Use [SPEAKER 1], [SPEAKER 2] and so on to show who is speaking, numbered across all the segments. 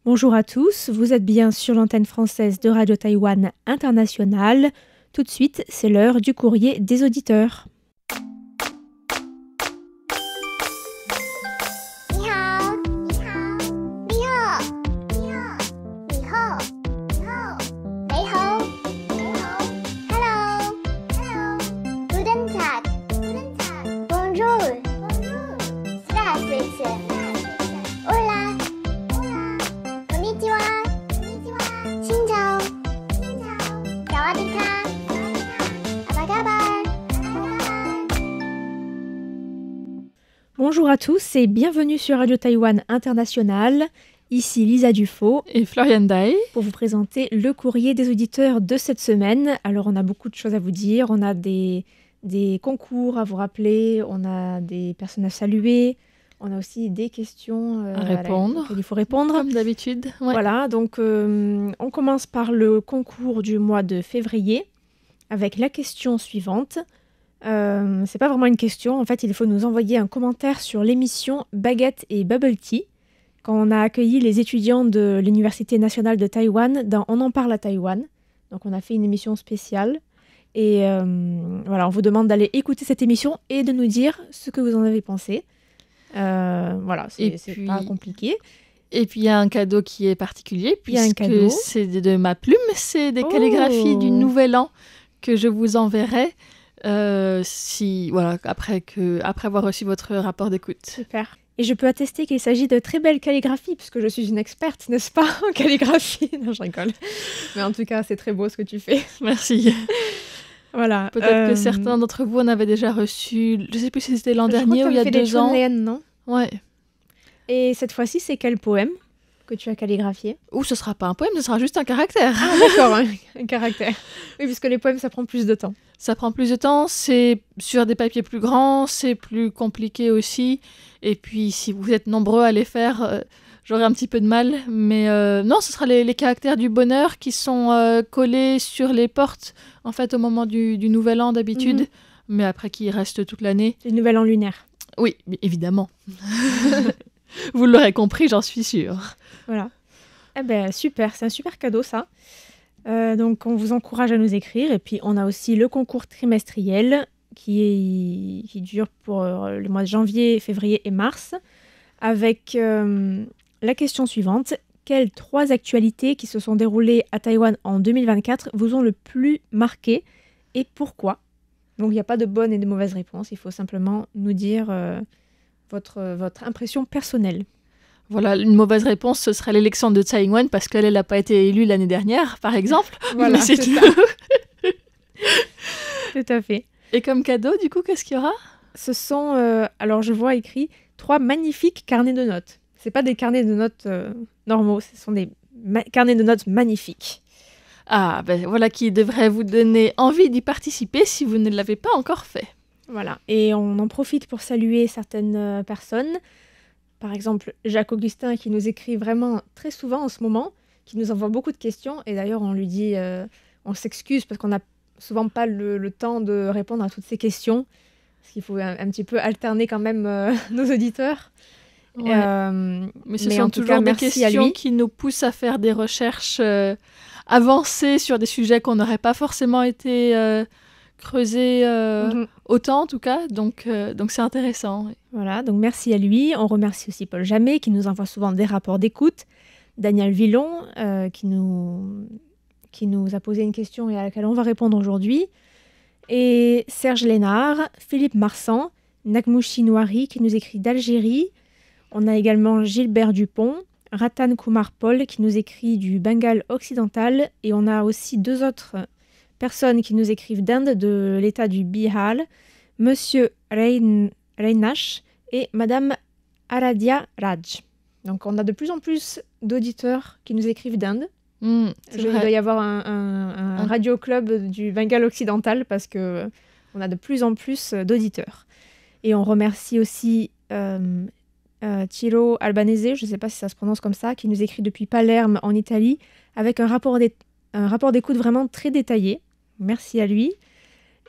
[SPEAKER 1] Bonjour à tous, vous êtes bien sur l'antenne française de Radio Taïwan International. Tout de suite, c'est l'heure du courrier des auditeurs. ，Bonjour à tous et bienvenue sur Radio Taïwan International. Ici Lisa Dufaux
[SPEAKER 2] et Floriane Daé
[SPEAKER 1] pour vous présenter le courrier des auditeurs de cette semaine. Alors on a beaucoup de choses à vous dire, on a des concours à vous rappeler, on a des personnes à saluer, on a aussi des questions
[SPEAKER 2] à répondre,
[SPEAKER 1] auxquelles il faut répondre.
[SPEAKER 2] Comme d'habitude. Ouais.
[SPEAKER 1] Voilà, donc on commence par le concours du mois de février avec la question suivante. C'est pas vraiment une question, en fait il faut nous envoyer un commentaire sur l'émission Baguette et Bubble Tea quand on a accueilli les étudiants de l'Université nationale de Taïwan dans On en parle à Taïwan. Donc on a fait une émission spéciale et voilà, on vous demande d'aller écouter cette émission et de nous dire ce que vous en avez pensé. Voilà, c'est pas compliqué.
[SPEAKER 2] Et puis il y a un cadeau qui est particulier puisque c'est de ma plume, c'est des calligraphies du Nouvel An que je vous enverrai. Après avoir reçu votre rapport d'écoute.
[SPEAKER 1] Super. Et je peux attester qu'il s'agit de très belles calligraphies, puisque je suis une experte, n'est-ce pas, en calligraphie. Non, je rigole. Mais en tout cas, c'est très beau ce que tu fais.
[SPEAKER 2] Merci.
[SPEAKER 1] Voilà.
[SPEAKER 2] Peut-être que certains d'entre vous en avaient déjà reçu, je ne sais plus si c'était l'an dernier ou il y a 2 ans.
[SPEAKER 1] Non ?
[SPEAKER 2] Ouais.
[SPEAKER 1] Et cette fois-ci, c'est quel poème que tu as calligraphié ?
[SPEAKER 2] Ou ce ne sera pas un poème, ce sera juste un caractère.
[SPEAKER 1] Ah d'accord, un caractère. Oui, puisque les poèmes, ça prend plus de temps.
[SPEAKER 2] Ça prend plus de temps, c'est sur des papiers plus grands, c'est plus compliqué aussi. Et puis, si vous êtes nombreux à les faire, j'aurai un petit peu de mal. Mais non, ce sera les caractères du bonheur qui sont collés sur les portes, en fait, au moment du Nouvel An d'habitude. Mais après, qui restent toute l'année.
[SPEAKER 1] Du Nouvel An lunaire.
[SPEAKER 2] Oui, évidemment. Vous l'aurez compris, j'en suis sûre.
[SPEAKER 1] Voilà. Eh ben, super, c'est un super cadeau, ça. Donc, on vous encourage à nous écrire. Et puis, on a aussi le concours trimestriel qui dure pour le mois de janvier, février et mars, avec la question suivante. Quelles 3 actualités qui se sont déroulées à Taïwan en 2024 vous ont le plus marqué et pourquoi ? Donc, il n'y a pas de bonne et de mauvaise réponse. Il faut simplement nous dire votre impression personnelle.
[SPEAKER 2] Voilà, une mauvaise réponse, ce serait l'élection de Tsai Ing-wen parce qu'elle n'a pas été élue l'année dernière, par exemple.
[SPEAKER 1] Voilà,
[SPEAKER 2] mais c'est tout.
[SPEAKER 1] Ça. Tout à fait.
[SPEAKER 2] Et comme cadeau, du coup, qu'est-ce qu'il y aura ?
[SPEAKER 1] Ce sont, alors je vois écrit, 3 magnifiques carnets de notes. C'est pas des carnets de notes normaux, ce sont des carnets de notes magnifiques.
[SPEAKER 2] Ah, ben voilà qui devrait vous donner envie d'y participer si vous ne l'avez pas encore fait.
[SPEAKER 1] Voilà, et on en profite pour saluer certaines personnes. Par exemple, Jacques Augustin qui nous écrit vraiment très souvent en ce moment, qui nous envoie beaucoup de questions. Et d'ailleurs, on lui dit, on s'excuse parce qu'on n'a souvent pas le temps de répondre à toutes ces questions. Parce qu'il faut un petit peu alterner quand même nos auditeurs.
[SPEAKER 2] Ouais. Mais ce sont toujours des questions qui nous poussent à faire des recherches avancées sur des sujets qu'on n'aurait pas forcément été creusés autant en tout cas. Donc c'est intéressant. Oui.
[SPEAKER 1] Voilà, donc merci à lui. On remercie aussi Paul Jamet qui nous envoie souvent des rapports d'écoute. Daniel Villon qui nous a posé une question et à laquelle on va répondre aujourd'hui. Et Serge Lénard, Philippe Marsan, Nagmouchi Noiri qui nous écrit d'Algérie. On a également Gilbert Dupont, Ratan Kumar Paul qui nous écrit du Bengale occidental. Et on a aussi 2 autres personnes qui nous écrivent d'Inde, de l'état du Bihar, Monsieur Reinash et Madame Aradia Raj. Donc on a de plus en plus d'auditeurs qui nous écrivent d'Inde. Il doit y avoir un radio club du Bengale occidental parce que on a de plus en plus d'auditeurs. Et on remercie aussi Ciro Albanese, je ne sais pas si ça se prononce comme ça, qui nous écrit depuis Palerme en Italie avec un rapport d'écoute vraiment très détaillé. Merci à lui.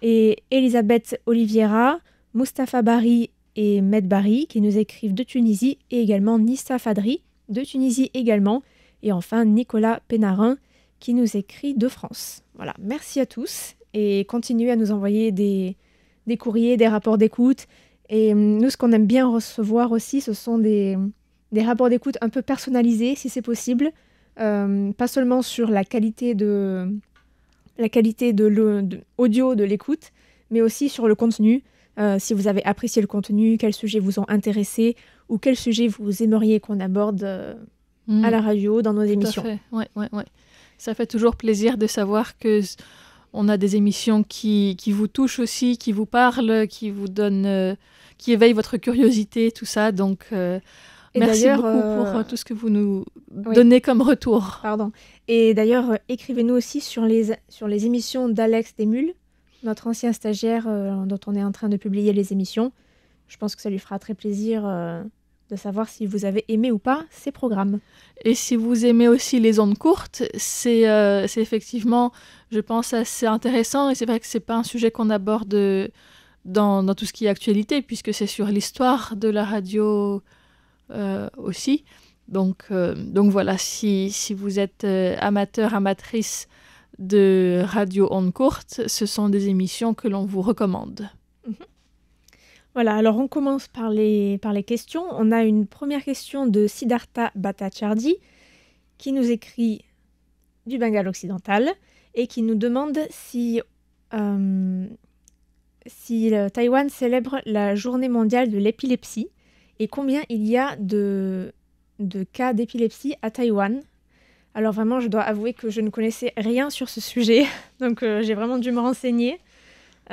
[SPEAKER 1] Et Elisabeth Oliviera, Mustapha Bari et Med Bari qui nous écrivent de Tunisie et également Nissa Fadri de Tunisie également Et enfin, Nicolas Pénarin qui nous écrit de France. Voilà, merci à tous et continuez à nous envoyer des courriers, des rapports d'écoute. Et nous, ce qu'on aime bien recevoir aussi, ce sont des rapports d'écoute un peu personnalisés, si c'est possible. Pas seulement sur la qualité de audio de l'écoute, mais aussi sur le contenu. Si vous avez apprécié le contenu, quels sujets vous ont intéressé ou quels sujets vous aimeriez qu'on aborde à la radio, dans nos émissions.
[SPEAKER 2] Tout à fait, ouais. Ça fait toujours plaisir de savoir que on a des émissions qui vous touchent aussi, qui vous parlent, qui vous donnent, qui éveillent votre curiosité, tout ça. Donc, merci beaucoup pour tout ce que vous nous donnez comme retour.
[SPEAKER 1] Pardon. Et d'ailleurs, écrivez-nous aussi sur les émissions d'Alex Desmules, notre ancien stagiaire dont on est en train de publier les émissions. Je pense que ça lui fera très plaisir de savoir si vous avez aimé ou pas ces programmes.
[SPEAKER 2] Et si vous aimez aussi les ondes courtes, c'est effectivement, je pense, assez intéressant. Et c'est vrai que ce n'est pas un sujet qu'on aborde dans tout ce qui est actualité, puisque c'est sur l'histoire de la radio aussi. Donc voilà, si vous êtes amateur, amatrice de radio ondes courtes, ce sont des émissions que l'on vous recommande.
[SPEAKER 1] Voilà, alors on commence par les questions. On a une première question de Siddhartha Bhattacharjee qui nous écrit du Bengale occidental et qui nous demande si Taïwan célèbre la journée mondiale de l'épilepsie et combien il y a de cas d'épilepsie à Taïwan. Alors vraiment, je dois avouer que je ne connaissais rien sur ce sujet, donc j'ai vraiment dû me renseigner.
[SPEAKER 2] Et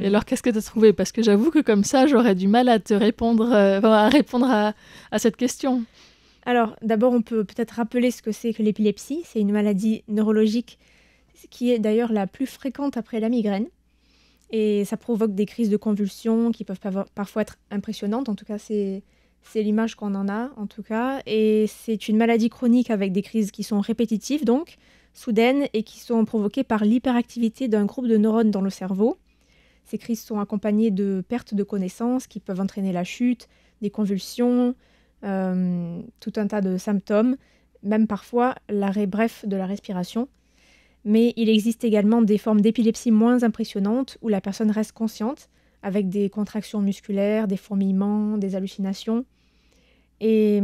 [SPEAKER 2] alors, qu'est-ce que tu as trouvé ? Parce que j'avoue que comme ça, j'aurais du mal à te répondre, à répondre à cette question.
[SPEAKER 1] Alors, d'abord, on peut peut-être rappeler ce que c'est que l'épilepsie. C'est une maladie neurologique qui est d'ailleurs la plus fréquente après la migraine. Et ça provoque des crises de convulsions qui peuvent parfois être impressionnantes. En tout cas, c'est l'image qu'on en a, en tout cas. Et c'est une maladie chronique avec des crises qui sont répétitives, donc soudaines, et qui sont provoquées par l'hyperactivité d'un groupe de neurones dans le cerveau. Ces crises sont accompagnées de pertes de connaissance qui peuvent entraîner la chute, des convulsions, tout un tas de symptômes, même parfois l'arrêt bref de la respiration. Mais il existe également des formes d'épilepsie moins impressionnantes où la personne reste consciente, avec des contractions musculaires, des fourmillements, des hallucinations. Et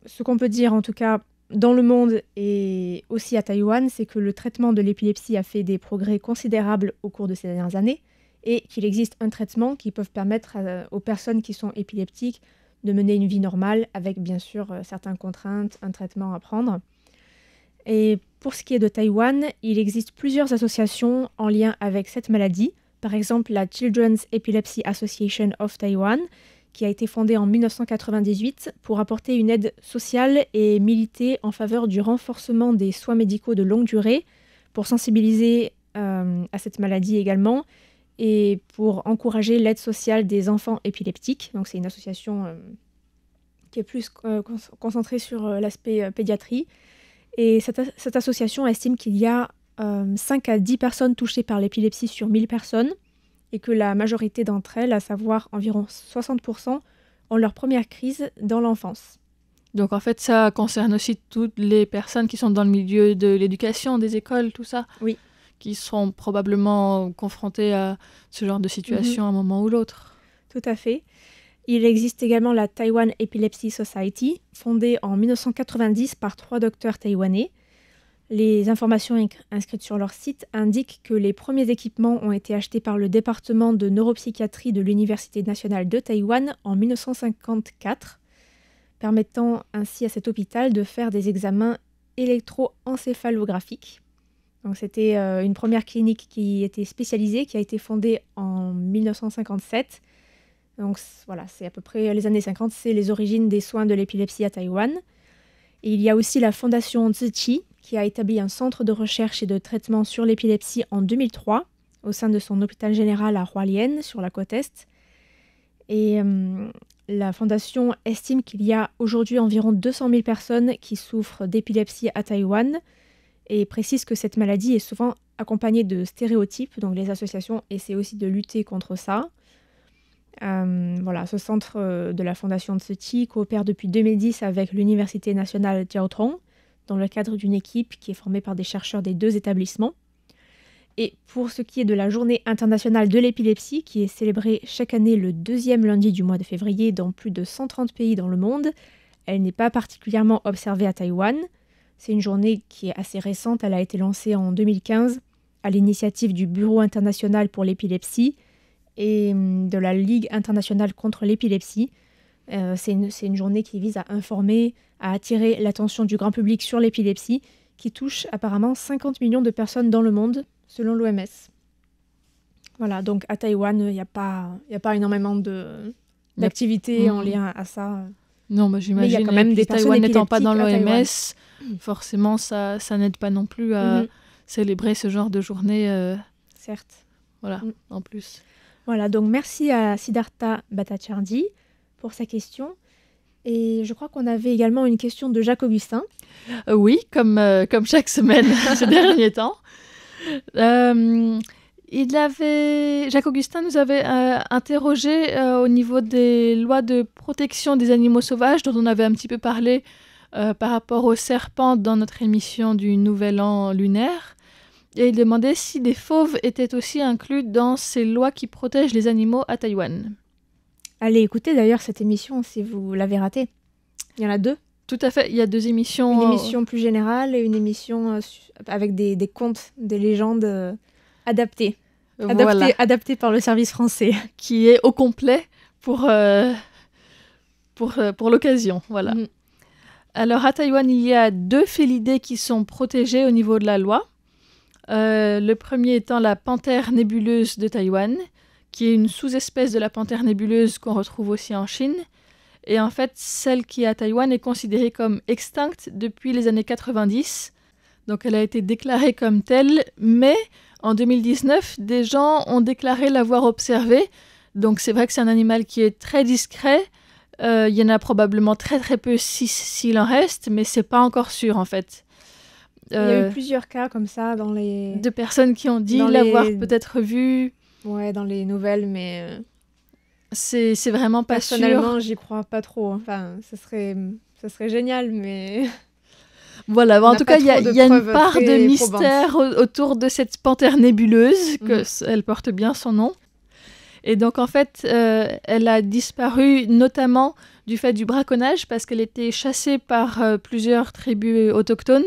[SPEAKER 1] ce qu'on peut dire en tout cas dans le monde et aussi à Taïwan, c'est que le traitement de l'épilepsie a fait des progrès considérables au cours de ces dernières années, et qu'il existe un traitement qui peut permettre aux personnes qui sont épileptiques de mener une vie normale avec bien sûr certaines contraintes, un traitement à prendre. Et pour ce qui est de Taïwan, il existe plusieurs associations en lien avec cette maladie. Par exemple, la Children's Epilepsy Association of Taiwan, qui a été fondée en 1998 pour apporter une aide sociale et militer en faveur du renforcement des soins médicaux de longue durée, pour sensibiliser à cette maladie également, et pour encourager l'aide sociale des enfants épileptiques. Donc c'est une association qui est plus concentrée sur l'aspect pédiatrie. Et cette association estime qu'il y a 5 à 10 personnes touchées par l'épilepsie sur 1000 personnes, et que la majorité d'entre elles, à savoir environ 60%, ont leur première crise dans l'enfance.
[SPEAKER 2] Donc en fait, ça concerne aussi toutes les personnes qui sont dans le milieu de l'éducation, des écoles, tout ça ?
[SPEAKER 1] Oui.
[SPEAKER 2] Qui seront probablement confrontés à ce genre de situation à un moment ou l'autre.
[SPEAKER 1] Tout à fait. Il existe également la Taiwan Epilepsy Society, fondée en 1990 par 3 docteurs taïwanais. Les informations inscrites sur leur site indiquent que les premiers équipements ont été achetés par le département de neuropsychiatrie de l'Université nationale de Taïwan en 1954, permettant ainsi à cet hôpital de faire des examens électroencéphalographiques. Donc, c'était une première clinique qui était spécialisée, qui a été fondée en 1957. Donc voilà, c'est à peu près les années 50, c'est les origines des soins de l'épilepsie à Taïwan. Et il y a aussi la fondation Tzu Chi, qui a établi un centre de recherche et de traitement sur l'épilepsie en 2003, au sein de son hôpital général à Hualien, sur la côte Est. Et la fondation estime qu'il y a aujourd'hui environ 200 000 personnes qui souffrent d'épilepsie à Taïwan, et précise que cette maladie est souvent accompagnée de stéréotypes, donc les associations essaient aussi de lutter contre ça. Voilà, ce centre de la fondation Tzu Chi coopère depuis 2010 avec l'Université nationale Jiao Tong dans le cadre d'une équipe qui est formée par des chercheurs des 2 établissements. Et pour ce qui est de la Journée internationale de l'épilepsie, qui est célébrée chaque année le 2e lundi du mois de février dans plus de 130 pays dans le monde, elle n'est pas particulièrement observée à Taïwan. C'est une journée qui est assez récente, elle a été lancée en 2015 à l'initiative du Bureau international pour l'épilepsie et de la Ligue internationale contre l'épilepsie. C'est une journée qui vise à informer, à attirer l'attention du grand public sur l'épilepsie, qui touche apparemment 50 millions de personnes dans le monde, selon l'OMS. Voilà, donc à Taïwan, il n'y a pas énormément d'activités en lien à ça.
[SPEAKER 2] Non, bah, j'imagine. Mais il y a quand même des personnes Taïwan n'étant pas dans l'OMS, forcément, ça n'aide pas non plus à célébrer ce genre de journée.
[SPEAKER 1] Certes.
[SPEAKER 2] Voilà, en plus.
[SPEAKER 1] Voilà, donc merci à Siddhartha Bhattacharjee pour sa question. Et je crois qu'on avait également une question de Jacques Augustin.
[SPEAKER 2] Oui, comme chaque semaine ces derniers temps. Jacques Augustin nous avait interrogé au niveau des lois de protection des animaux sauvages dont on avait un petit peu parlé par rapport aux serpents dans notre émission du Nouvel An lunaire. Et il demandait si les fauves étaient aussi inclus dans ces lois qui protègent les animaux à Taïwan.
[SPEAKER 1] Allez écouter d'ailleurs cette émission si vous l'avez ratée. Il y en a 2.
[SPEAKER 2] Tout à fait, il y a 2 émissions.
[SPEAKER 1] Une émission plus générale et une émission avec des contes, des légendes adaptées.
[SPEAKER 2] Voilà.
[SPEAKER 1] Adaptées par le service français.
[SPEAKER 2] Qui est au complet pour l'occasion. Voilà. Alors à Taïwan, il y a 2 félidés qui sont protégés au niveau de la loi. Le premier étant la panthère nébuleuse de Taïwan, qui est une sous-espèce de la panthère nébuleuse qu'on retrouve aussi en Chine. Et en fait, celle qui est à Taïwan est considérée comme extincte depuis les années 90. Donc elle a été déclarée comme telle, mais en 2019, des gens ont déclaré l'avoir observée. Donc c'est vrai que c'est un animal qui est très discret. Il y en a probablement très très peu s'il en reste, mais c'est pas encore sûr en fait.
[SPEAKER 1] Il y a eu plusieurs cas comme ça dans les...
[SPEAKER 2] de personnes qui ont dit l'avoir peut-être vu.
[SPEAKER 1] Ouais, dans les nouvelles, mais...
[SPEAKER 2] C'est vraiment pas sûr.
[SPEAKER 1] Personnellement, j'y crois pas trop. Enfin, ça serait génial, mais...
[SPEAKER 2] Voilà, en tout cas, il y a une part de mystère autour de cette panthère nébuleuse, elle porte bien son nom. Et donc, en fait, elle a disparu notamment du fait du braconnage, parce qu'elle était chassée par plusieurs tribus autochtones,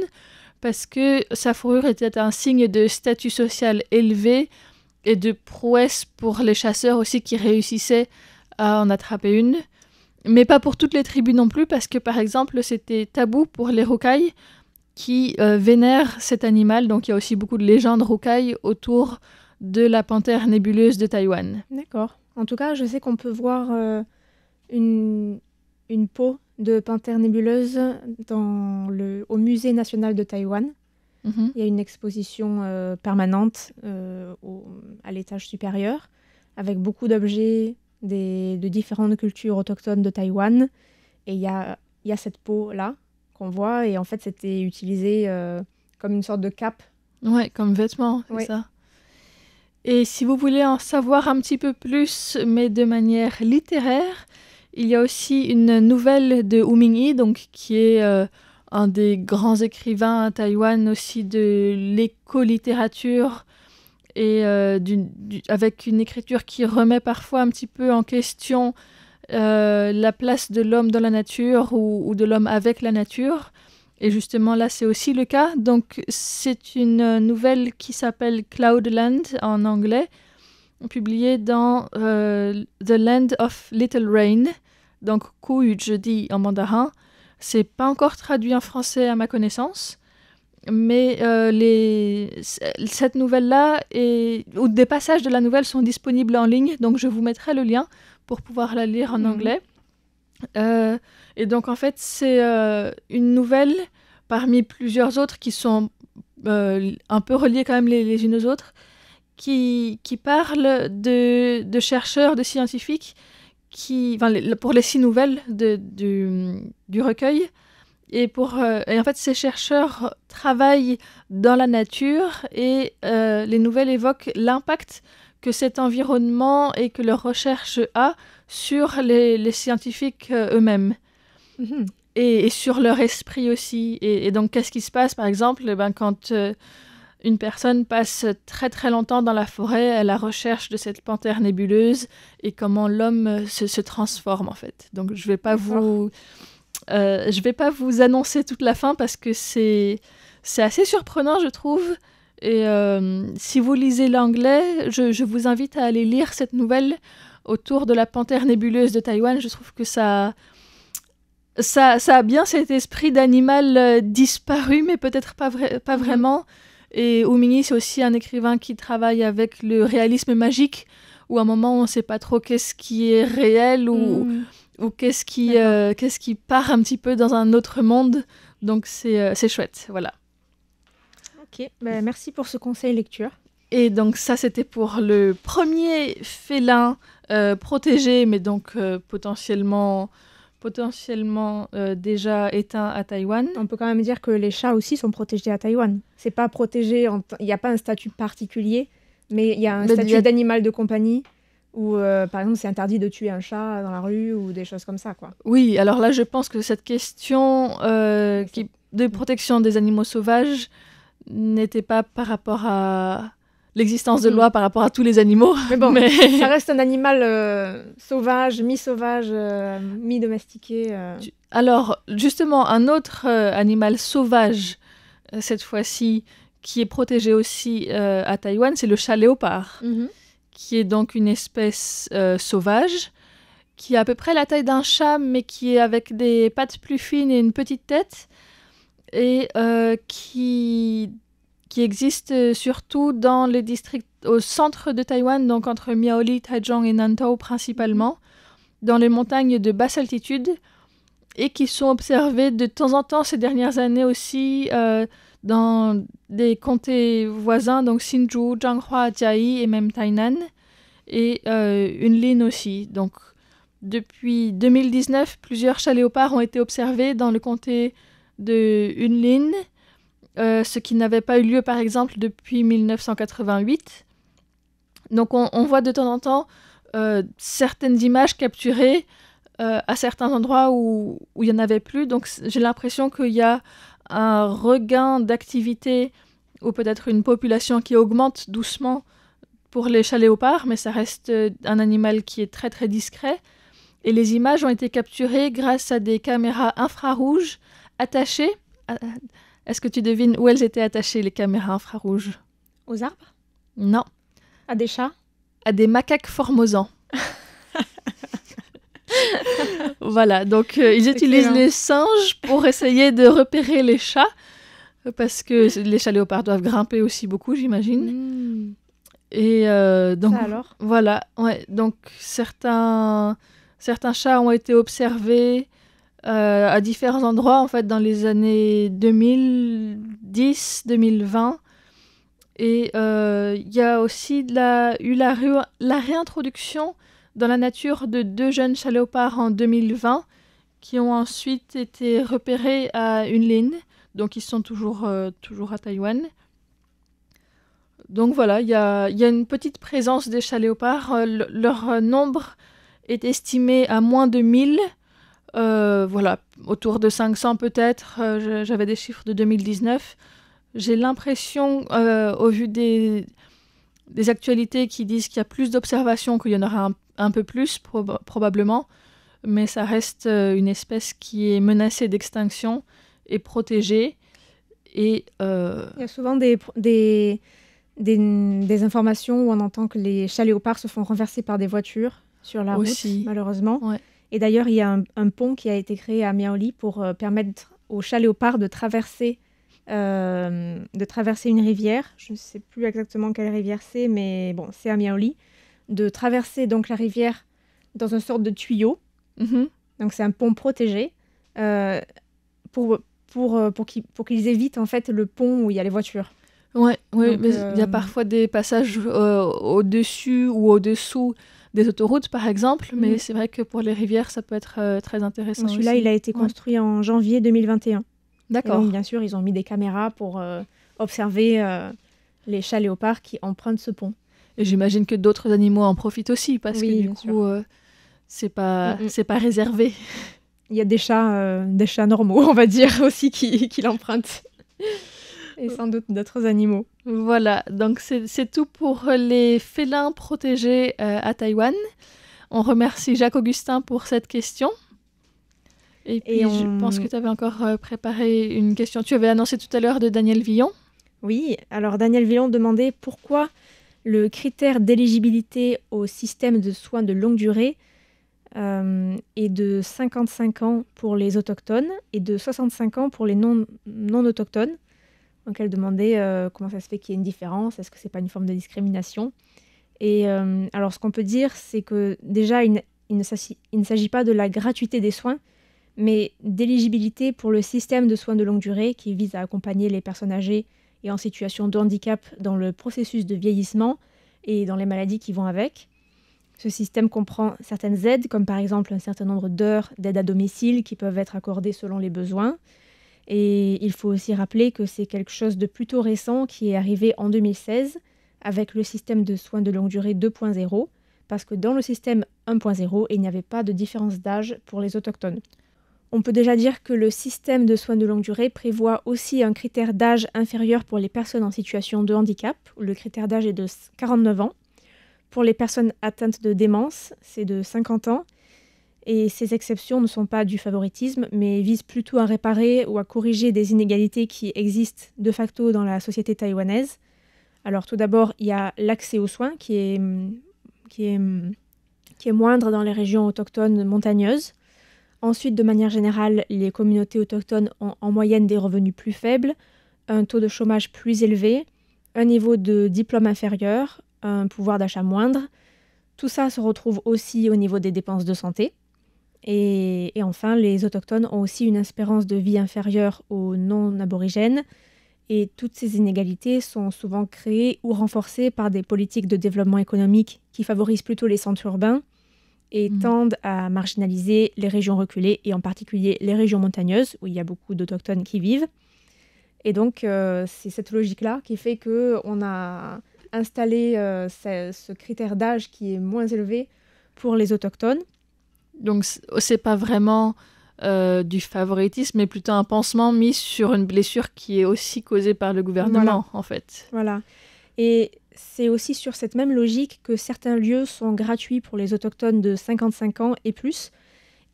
[SPEAKER 2] parce que sa fourrure était un signe de statut social élevé et de prouesse pour les chasseurs aussi qui réussissaient à en attraper une. Mais pas pour toutes les tribus non plus, parce que par exemple, c'était tabou pour les rocailles qui vénèrent cet animal. Donc il y a aussi beaucoup de légendes rocailles autour de la panthère nébuleuse de Taïwan.
[SPEAKER 1] D'accord. En tout cas, je sais qu'on peut voir une peau de panthère nébuleuse au Musée national de Taïwan. Il y a une exposition permanente à l'étage supérieur avec beaucoup d'objets de différentes cultures autochtones de Taïwan. Et il y a cette peau-là qu'on voit. Et en fait, c'était utilisé comme une sorte de cape.
[SPEAKER 2] Ouais, comme vêtement, c'est ça. Et si vous voulez en savoir un petit peu plus, mais de manière littéraire, il y a aussi une nouvelle de Hu Mingyi, donc qui est... un des grands écrivains à Taïwan aussi de l'éco-littérature et avec une écriture qui remet parfois un petit peu en question la place de l'homme dans la nature ou de l'homme avec la nature. Et justement là, c'est aussi le cas. Donc c'est une nouvelle qui s'appelle Cloudland en anglais, publiée dans The Land of Little Rain, donc Kou Jeudi en mandarin. C'est pas encore traduit en français à ma connaissance, mais cette nouvelle-là ou des passages de la nouvelle sont disponibles en ligne, donc je vous mettrai le lien pour pouvoir la lire en anglais. Et donc en fait, c'est une nouvelle parmi plusieurs autres qui sont un peu reliées quand même les unes aux autres, qui parlent de chercheurs, de scientifiques, pour les 6 nouvelles du recueil. Et en fait, ces chercheurs travaillent dans la nature et les nouvelles évoquent l'impact que cet environnement et que leur recherche a sur les scientifiques eux-mêmes. et sur leur esprit aussi. Et donc, qu'est-ce qui se passe, par exemple, quand une personne passe très très longtemps dans la forêt à la recherche de cette panthère nébuleuse et comment l'homme se transforme, en fait. Donc, je vais pas vous annoncer toute la fin parce que c'est assez surprenant, je trouve. Et si vous lisez l'anglais, je vous invite à aller lire cette nouvelle autour de la panthère nébuleuse de Taïwan. Je trouve que ça a bien cet esprit d'animal disparu, mais peut-être pas vraiment. Et Wu Mingyi, c'est aussi un écrivain qui travaille avec le réalisme magique, où à un moment, on ne sait pas trop qu'est-ce qui est réel ou qu'est-ce qui part un petit peu dans un autre monde. Donc, c'est chouette, voilà.
[SPEAKER 1] Ok, merci pour ce conseil lecture.
[SPEAKER 2] Et donc, ça, c'était pour le premier félin protégé, mais donc potentiellement déjà éteint à Taïwan.
[SPEAKER 1] On peut quand même dire que les chats aussi sont protégés à Taïwan. C'est pas protégé, il n'y a pas un statut particulier, mais il y a un statut d'animal de compagnie où, par exemple, c'est interdit de tuer un chat dans la rue ou des choses comme ça, quoi.
[SPEAKER 2] Oui, alors là, je pense que cette question de protection des animaux sauvages n'était pas par rapport à l'existence de loi par rapport à tous les animaux.
[SPEAKER 1] Mais bon, ça reste un animal sauvage, mi-sauvage, mi-domestiqué.
[SPEAKER 2] Alors, justement, un autre animal sauvage, cette fois-ci, qui est protégé aussi à Taïwan, c'est le chat léopard, qui est donc une espèce sauvage, qui a à peu près la taille d'un chat, mais qui est avec des pattes plus fines et une petite tête, et qui existe surtout dans les districts au centre de Taïwan, donc entre Miaoli, Taichung et Nantou principalement, dans les montagnes de basse altitude, et qui sont observés de temps en temps ces dernières années aussi dans des comtés voisins, donc Hsinchu, Changhua, Jiayi et même Tainan, et Yunlin aussi. Donc depuis 2019, plusieurs chats léopards ont été observés dans le comté de Yunlin, ce qui n'avait pas eu lieu par exemple depuis 1988. Donc on voit de temps en temps certaines images capturées à certains endroits où il n'y en avait plus. Donc j'ai l'impression qu'il y a un regain d'activité ou peut-être une population qui augmente doucement pour les chats léopards, mais ça reste un animal qui est très très discret. Et les images ont été capturées grâce à des caméras infrarouges attachées. Est-ce que tu devines où elles étaient attachées, les caméras infrarouges?
[SPEAKER 1] Aux arbres?
[SPEAKER 2] Non.
[SPEAKER 1] À des chats?
[SPEAKER 2] À des macaques formosans. Voilà, donc ils utilisent les singes pour essayer de repérer les chats, parce que les chats léopards doivent grimper aussi beaucoup, j'imagine. Et donc,
[SPEAKER 1] ça alors?
[SPEAKER 2] Voilà, ouais, donc certains chats ont été observés à différents endroits, en fait, dans les années 2010-2020. Et il y a aussi eu la réintroduction dans la nature de 2 jeunes chats léopards en 2020 qui ont ensuite été repérés à Yunlin. Donc ils sont toujours à Taïwan. Donc voilà, il y a une petite présence des chats léopards. Leur nombre est estimé à moins de 1000. Voilà, autour de 500 peut-être. J'avais des chiffres de 2019. J'ai l'impression, au vu des actualités qui disent qu'il y a plus d'observations, qu'il y en aura un peu plus probablement, mais ça reste une espèce qui est menacée d'extinction et protégée. Et
[SPEAKER 1] il y a souvent des informations où on entend que les chats léopards se font renverser par des voitures sur la route, malheureusement. Ouais. Et d'ailleurs, il y a un pont qui a été créé à Miaoli pour permettre aux chats léopards de traverser une rivière. Je ne sais plus exactement quelle rivière c'est, mais bon, c'est à Miaoli. De traverser donc la rivière dans une sorte de tuyau. Donc c'est un pont protégé pour qu'ils évitent en fait le pont où il y a les voitures.
[SPEAKER 2] Oui, mais il y a parfois des passages au-dessus ou au-dessous des autoroutes, par exemple, mais c'est vrai que pour les rivières, ça peut être très intéressant. Donc,
[SPEAKER 1] celui-là, il a été construit en janvier 2021.
[SPEAKER 2] D'accord.
[SPEAKER 1] Et donc, bien sûr, ils ont mis des caméras pour observer les chats léopards qui empruntent ce pont.
[SPEAKER 2] Et j'imagine que d'autres animaux en profitent aussi, parce que du coup, c'est pas réservé.
[SPEAKER 1] il y a des chats normaux, on va dire, aussi qui l'empruntent. Et sans doute d'autres animaux.
[SPEAKER 2] Voilà, donc c'est tout pour les félins protégés à Taïwan. On remercie Jacques-Augustin pour cette question. Et puis, je pense que tu avais encore préparé une question. Tu avais annoncé tout à l'heure de Daniel Villon.
[SPEAKER 1] Oui, alors Daniel Villon demandait pourquoi le critère d'éligibilité au système de soins de longue durée est de 55 ans pour les autochtones et de 65 ans pour les non-autochtones. Donc elle demandait comment ça se fait qu'il y ait une différence, est-ce que c'est pas une forme de discrimination? Et alors ce qu'on peut dire, c'est que déjà, il ne s'agit pas de la gratuité des soins, mais d'éligibilité pour le système de soins de longue durée qui vise à accompagner les personnes âgées et en situation de handicap dans le processus de vieillissement et dans les maladies qui vont avec. Ce système comprend certaines aides, comme par exemple un certain nombre d'heures d'aide à domicile qui peuvent être accordées selon les besoins. Et il faut aussi rappeler que c'est quelque chose de plutôt récent qui est arrivé en 2016 avec le système de soins de longue durée 2.0, parce que dans le système 1.0, il n'y avait pas de différence d'âge pour les autochtones. On peut déjà dire que le système de soins de longue durée prévoit aussi un critère d'âge inférieur pour les personnes en situation de handicap, où le critère d'âge est de 49 ans. Pour les personnes atteintes de démence, c'est de 50 ans. Et ces exceptions ne sont pas du favoritisme, mais visent plutôt à réparer ou à corriger des inégalités qui existent de facto dans la société taïwanaise. Alors tout d'abord, il y a l'accès aux soins qui est moindre dans les régions autochtones montagneuses. Ensuite, de manière générale, les communautés autochtones ont en moyenne des revenus plus faibles, un taux de chômage plus élevé, un niveau de diplôme inférieur, un pouvoir d'achat moindre. Tout ça se retrouve aussi au niveau des dépenses de santé. Et enfin, les autochtones ont aussi une espérance de vie inférieure aux non-aborigènes. Et toutes ces inégalités sont souvent créées ou renforcées par des politiques de développement économique qui favorisent plutôt les centres urbains et tendent à marginaliser les régions reculées, et en particulier les régions montagneuses, où il y a beaucoup d'autochtones qui vivent. Et donc, c'est cette logique-là qui fait qu'on a installé ce critère d'âge qui est moins élevé pour les autochtones.
[SPEAKER 2] Donc, c'est pas vraiment du favoritisme, mais plutôt un pansement mis sur une blessure qui est aussi causée par le gouvernement, en fait.
[SPEAKER 1] Voilà. Et c'est aussi sur cette même logique que certains lieux sont gratuits pour les autochtones de 55 ans et plus,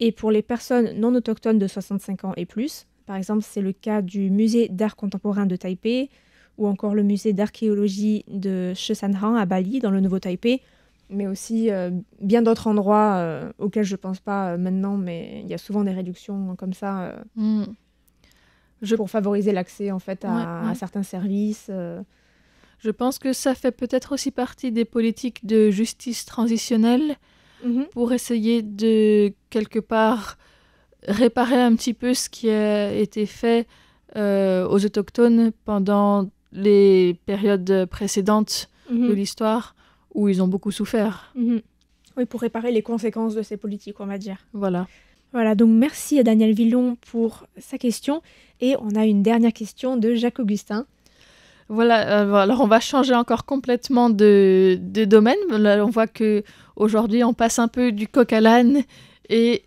[SPEAKER 1] et pour les personnes non autochtones de 65 ans et plus. Par exemple, c'est le cas du musée d'art contemporain de Taipei, ou encore le musée d'archéologie de Chesanhan à Bali, dans le Nouveau Taipei, mais aussi bien d'autres endroits auxquels je ne pense pas maintenant, mais il y a souvent des réductions comme ça pour favoriser l'accès en fait, à certains services.
[SPEAKER 2] Je pense que ça fait peut-être aussi partie des politiques de justice transitionnelle pour essayer de, quelque part, réparer un petit peu ce qui a été fait aux autochtones pendant les périodes précédentes de l'histoire où ils ont beaucoup souffert.
[SPEAKER 1] Oui, pour réparer les conséquences de ces politiques, on va dire.
[SPEAKER 2] Voilà.
[SPEAKER 1] Voilà, donc merci à Daniel Villon pour sa question. Et on a une dernière question de Jacques-Augustin.
[SPEAKER 2] Voilà, alors on va changer encore complètement de domaine. Là, on voit qu'aujourd'hui, on passe un peu du coq à l'âne et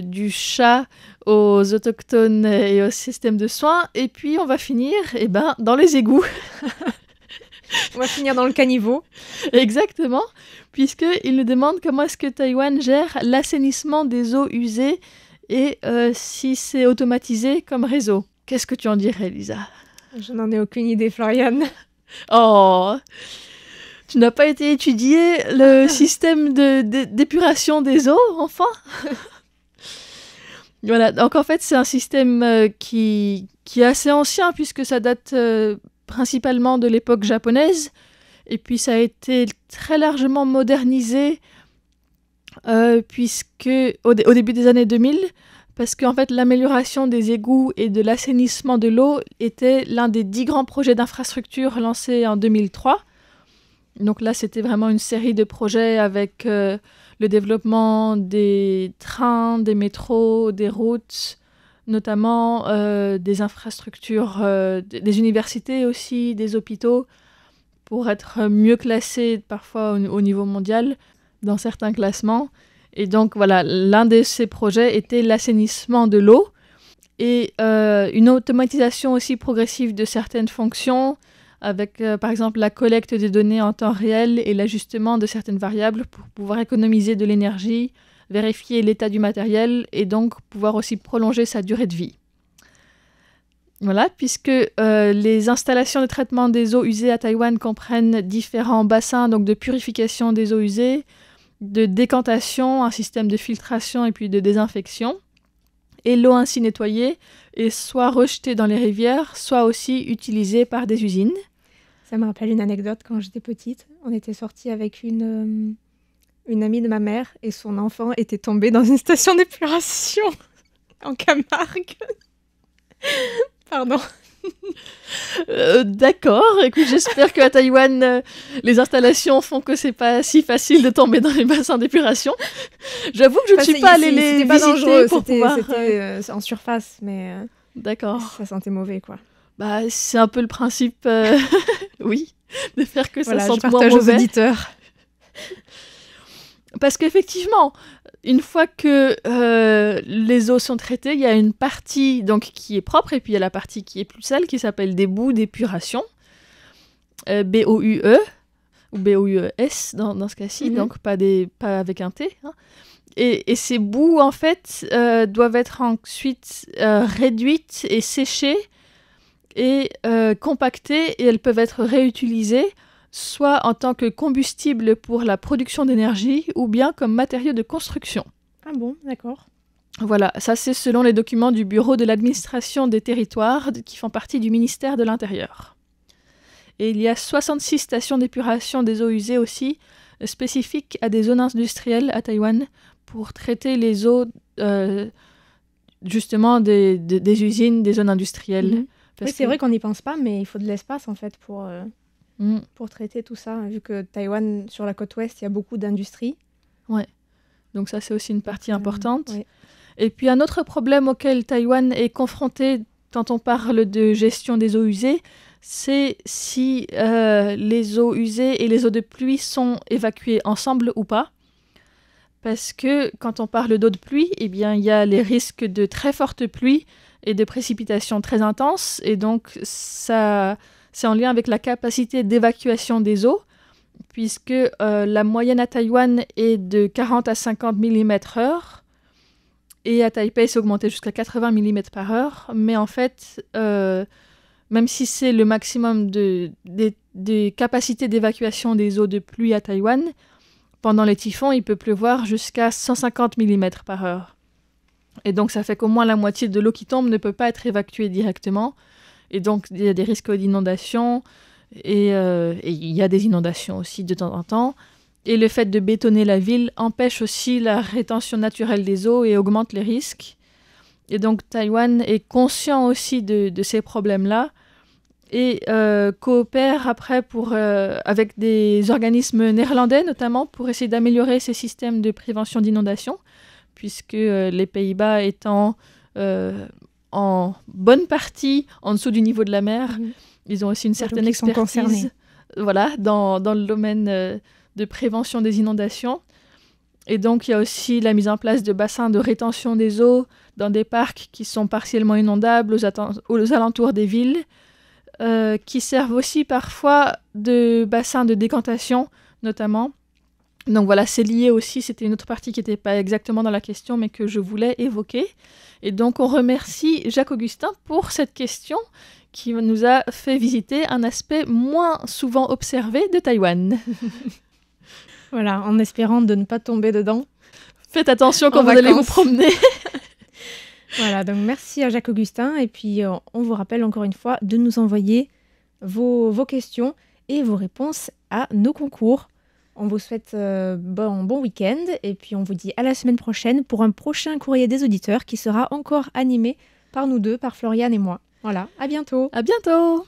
[SPEAKER 2] du chat aux autochtones et au système de soins. Et puis, on va finir dans les égouts.
[SPEAKER 1] On va finir dans le caniveau.
[SPEAKER 2] Exactement, puisqu'il nous demande comment est-ce que Taïwan gère l'assainissement des eaux usées et si c'est automatisé comme réseau. Qu'est-ce que tu en dirais, Lisa ?
[SPEAKER 1] Je n'en ai aucune idée, Floriane.
[SPEAKER 2] Oh, tu n'as pas été étudier le système d'épuration des eaux, enfin. Voilà, donc en fait, c'est un système qui est assez ancien, puisque ça date principalement de l'époque japonaise, et puis ça a été très largement modernisé, puisque au début des années 2000, parce qu'en fait, l'amélioration des égouts et de l'assainissement de l'eau était l'un des 10 grands projets d'infrastructure lancés en 2003. Donc là, c'était vraiment une série de projets avec le développement des trains, des métros, des routes, notamment des infrastructures, des universités aussi, des hôpitaux, pour être mieux classés parfois au niveau mondial dans certains classements. Et donc voilà, l'un de ces projets était l'assainissement de l'eau et une automatisation aussi progressive de certaines fonctions avec par exemple la collecte des données en temps réel et l'ajustement de certaines variables pour pouvoir économiser de l'énergie, vérifier l'état du matériel et donc pouvoir aussi prolonger sa durée de vie. Voilà, puisque les installations de traitement des eaux usées à Taïwan comprennent différents bassins donc de purification des eaux usées, de décantation, un système de filtration et puis de désinfection. Et l'eau ainsi nettoyée est soit rejetée dans les rivières, soit aussi utilisée par des usines.
[SPEAKER 1] Ça me rappelle une anecdote quand j'étais petite. On était sortis avec une amie de ma mère et son enfant était tombé dans une station d'épuration en Camargue. Pardon.
[SPEAKER 2] D'accord, écoute, j'espère qu'à Taïwan, les installations font que c'est pas si facile de tomber dans les bassins d'épuration. J'avoue que je ne suis pas allée les
[SPEAKER 1] pas
[SPEAKER 2] visiter
[SPEAKER 1] dangereux,
[SPEAKER 2] pour pouvoir...
[SPEAKER 1] C'était en surface, mais
[SPEAKER 2] D'accord.
[SPEAKER 1] ça sentait mauvais, quoi.
[SPEAKER 2] Bah, c'est un peu le principe, oui, de faire que
[SPEAKER 1] Voilà,
[SPEAKER 2] ça sente
[SPEAKER 1] je
[SPEAKER 2] moins
[SPEAKER 1] partage aux
[SPEAKER 2] mauvais.
[SPEAKER 1] auditeurs.
[SPEAKER 2] Parce qu'effectivement, une fois que les eaux sont traitées, il y a une partie donc, qui est propre et puis il y a la partie qui est plus sale qui s'appelle des boues d'épuration, B-O-U-E ou B-O-U-E-S dans ce cas-ci, donc pas avec un T. Hein. Et ces boues, en fait, doivent être ensuite réduites et séchées et compactées et elles peuvent être réutilisées soit en tant que combustible pour la production d'énergie ou bien comme matériau de construction.
[SPEAKER 1] Ah bon, d'accord.
[SPEAKER 2] Voilà, ça c'est selon les documents du Bureau de l'administration des territoires qui font partie du ministère de l'Intérieur. Et il y a 66 stations d'épuration des eaux usées aussi, spécifiques à des zones industrielles à Taïwan pour traiter les eaux justement des usines, des zones industrielles.
[SPEAKER 1] Oui, c'est vrai qu'on n'y pense pas, mais il faut de l'espace en fait pour traiter tout ça, vu que Taïwan, sur la côte ouest, il y a beaucoup d'industries.
[SPEAKER 2] Ouais, donc ça c'est aussi une partie importante.
[SPEAKER 1] Ouais.
[SPEAKER 2] Et puis un autre problème auquel Taïwan est confronté quand on parle de gestion des eaux usées, c'est si les eaux usées et les eaux de pluie sont évacuées ensemble ou pas. Parce que quand on parle d'eau de pluie, eh bien, il y a les risques de très fortes pluies et de précipitations très intenses. Et donc, ça, c'est en lien avec la capacité d'évacuation des eaux, puisque la moyenne à Taïwan est de 40 à 50 mm/h. Et à Taipei, c'est augmenté jusqu'à 80 mm/h. Mais en fait, même si c'est le maximum des capacités d'évacuation des eaux de pluie à Taïwan, pendant les typhons, il peut pleuvoir jusqu'à 150 mm/h. Et donc, ça fait qu'au moins la moitié de l'eau qui tombe ne peut pas être évacuée directement. Et donc, il y a des risques d'inondation. Et il y a des inondations aussi de temps en temps. Et le fait de bétonner la ville empêche aussi la rétention naturelle des eaux et augmente les risques. Et donc, Taïwan est conscient aussi de ces problèmes-là et coopère après avec des organismes néerlandais notamment pour essayer d'améliorer ces systèmes de prévention d'inondation, puisque les Pays-Bas étant en bonne partie en dessous du niveau de la mer, ils ont aussi une certaine expertise dans le domaine de prévention des inondations. Et donc, il y a aussi la mise en place de bassins de rétention des eaux dans des parcs qui sont partiellement inondables aux alentours des villes, qui servent aussi parfois de bassins de décantation, notamment. Donc voilà, c'est lié aussi, c'était une autre partie qui n'était pas exactement dans la question, mais que je voulais évoquer. Et donc on remercie Jacques-Augustin pour cette question qui nous a fait visiter un aspect moins souvent observé de Taïwan.
[SPEAKER 1] Voilà, en espérant de ne pas tomber dedans.
[SPEAKER 2] Faites attention quand vous allez vous promener.
[SPEAKER 1] Voilà, donc merci à Jacques-Augustin. Et puis, on vous rappelle encore une fois de nous envoyer vos questions et vos réponses à nos concours. On vous souhaite bon week-end. Et puis, on vous dit à la semaine prochaine pour un prochain courrier des auditeurs qui sera encore animé par nous deux, par Floriane et moi. Voilà, à bientôt.
[SPEAKER 2] À bientôt.